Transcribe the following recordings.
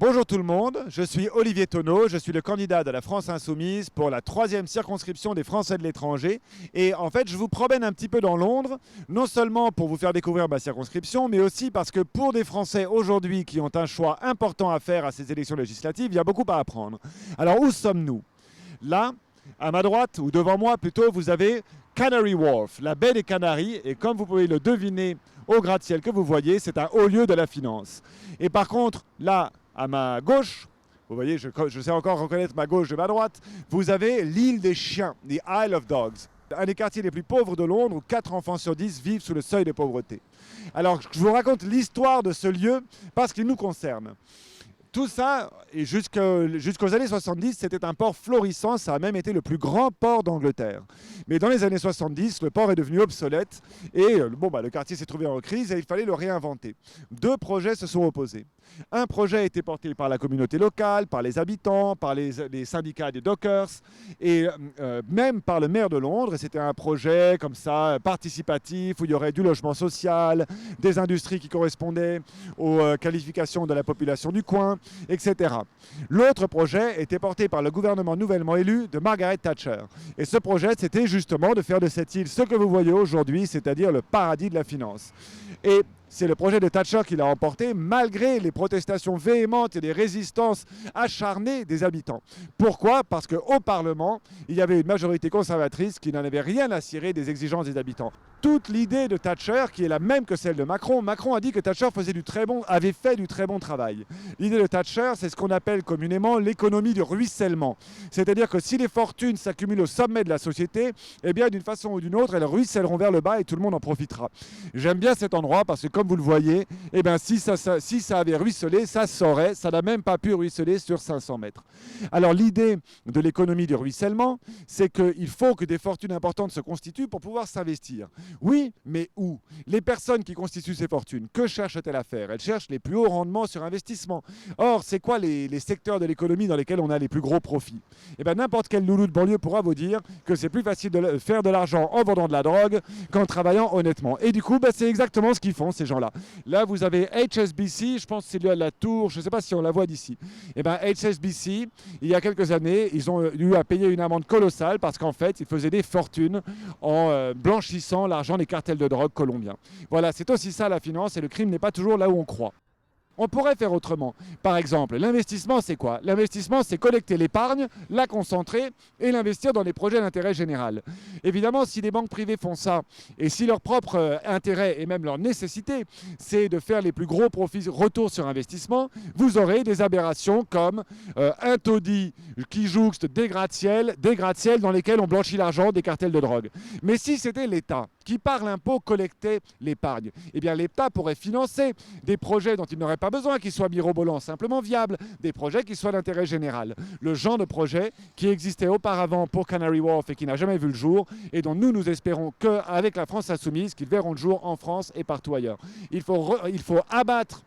Bonjour tout le monde, je suis Olivier Tonneau, je suis le candidat de la France Insoumise pour la 3e circonscription des Français de l'étranger. Et en fait, je vous promène un petit peu dans Londres, non seulement pour vous faire découvrir ma circonscription, mais aussi parce que pour des Français aujourd'hui qui ont un choix important à faire à ces élections législatives, il y a beaucoup à apprendre. Alors où sommes-nous? Là, à ma droite, ou devant moi plutôt, vous avez Canary Wharf, la baie des Canaries, et comme vous pouvez le deviner au gratte-ciel que vous voyez, c'est un haut lieu de la finance. Et par contre, là, à ma gauche, vous voyez, je sais encore reconnaître ma gauche de ma droite, vous avez l'île des chiens, the Isle of Dogs. Un des quartiers les plus pauvres de Londres où 4 enfants sur 10 vivent sous le seuil de pauvreté. Alors, je vous raconte l'histoire de ce lieu parce qu'il nous concerne. Tout ça, et jusqu'aux années 70, c'était un port florissant, ça a même été le plus grand port d'Angleterre. Mais dans les années 70, le port est devenu obsolète et le quartier s'est trouvé en crise et il fallait le réinventer. 2 projets se sont opposés. Un projet a été porté par la communauté locale, par les habitants, par les syndicats des dockers et même par le maire de Londres. Et c'était un projet comme ça, participatif, où il y aurait du logement social, des industries qui correspondaient aux qualifications de la population du coin, etc. L'autre projet était porté par le gouvernement nouvellement élu de Margaret Thatcher. Et ce projet, c'était justement de faire de cette île ce que vous voyez aujourd'hui, c'est-à-dire le paradis de la finance. Et c'est le projet de Thatcher qui l'a emporté, malgré les protestations véhémentes et les résistances acharnées des habitants. Pourquoi? Parce qu'au Parlement, il y avait une majorité conservatrice qui n'en avait rien à cirer des exigences des habitants. Toute l'idée de Thatcher, qui est la même que celle de Macron, Macron a dit que Thatcher avait fait du très bon travail. L'idée de Thatcher, c'est ce qu'on appelle communément l'économie du ruissellement. C'est-à-dire que si les fortunes s'accumulent au sommet de la société, eh bien d'une façon ou d'une autre, elles ruisselleront vers le bas et tout le monde en profitera. J'aime bien cet endroit parce que comme vous le voyez, eh bien, si ça avait ruisselé, ça saurait, ça n'a même pas pu ruisseler sur 500 mètres. Alors l'idée de l'économie du ruissellement, c'est qu'il faut que des fortunes importantes se constituent pour pouvoir s'investir. Oui, mais où? Les personnes qui constituent ces fortunes, que cherchent-elles à faire? Elles cherchent les plus hauts rendements sur investissement. Or, c'est quoi les secteurs de l'économie dans lesquels on a les plus gros profits? Eh bien, n'importe quel loulou de banlieue pourra vous dire que c'est plus facile de faire de l'argent en vendant de la drogue qu'en travaillant honnêtement. Et du coup, c'est exactement ce qu'ils font, ces gens-là. Là, vous avez HSBC, je pense que c'est la tour, je ne sais pas si on la voit d'ici. Eh bien, HSBC, il y a quelques années, ils ont eu à payer une amende colossale parce qu'en fait, ils faisaient des fortunes en blanchissant l'argent des cartels de drogue colombiens. Voilà, c'est aussi ça la finance et le crime n'est pas toujours là où on croit. On pourrait faire autrement. Par exemple, l'investissement, c'est quoi? L'investissement, c'est collecter l'épargne, la concentrer et l'investir dans des projets d'intérêt général. Évidemment, si les banques privées font ça, et si leur propre intérêt et même leur nécessité, c'est de faire les plus gros profits retour sur investissement, vous aurez des aberrations comme un taudis qui jouxte des gratte-ciel dans lesquels on blanchit l'argent des cartels de drogue. Mais si c'était l'État qui, par l'impôt, collectait l'épargne, eh bien l'État pourrait financer des projets dont il n'aurait pas besoin qu'ils soient mirobolants, simplement viables, des projets qui soient d'intérêt général. Le genre de projet qui existait auparavant pour Canary Wharf et qui n'a jamais vu le jour et dont nous espérons qu'avec la France Insoumise, qu'ils verront le jour en France et partout ailleurs. Il faut abattre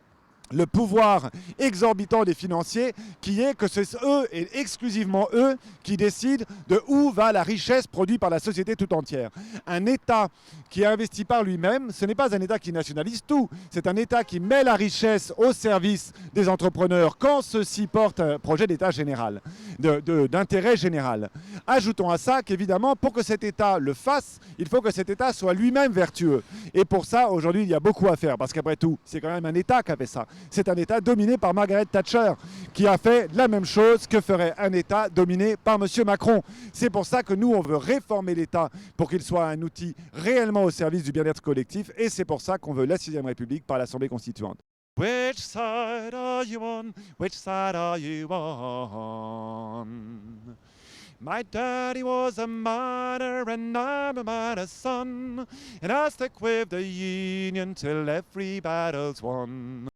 le pouvoir exorbitant des financiers qui est que c'est eux et exclusivement eux qui décident de où va la richesse produite par la société tout entière. Un État qui investit par lui-même, ce n'est pas un État qui nationalise tout, c'est un État qui met la richesse au service des entrepreneurs quand ceux-ci portent un projet d'État général, d'intérêt général. Ajoutons à ça qu'évidemment, pour que cet État le fasse, il faut que cet État soit lui-même vertueux. Et pour ça, aujourd'hui, il y a beaucoup à faire, parce qu'après tout, c'est quand même un État qui a fait ça. C'est un État dominé par Margaret Thatcher, qui a fait la même chose que ferait un État dominé par M. Macron. C'est pour ça que nous, on veut réformer l'État pour qu'il soit un outil réellement au service du bien-être collectif, et c'est pour ça qu'on veut la 6ème République par l'Assemblée constituante. Which side are you on? Which side are you on? My daddy was a miner and I'm a miner's son, and I stick with the Union till every battle's won.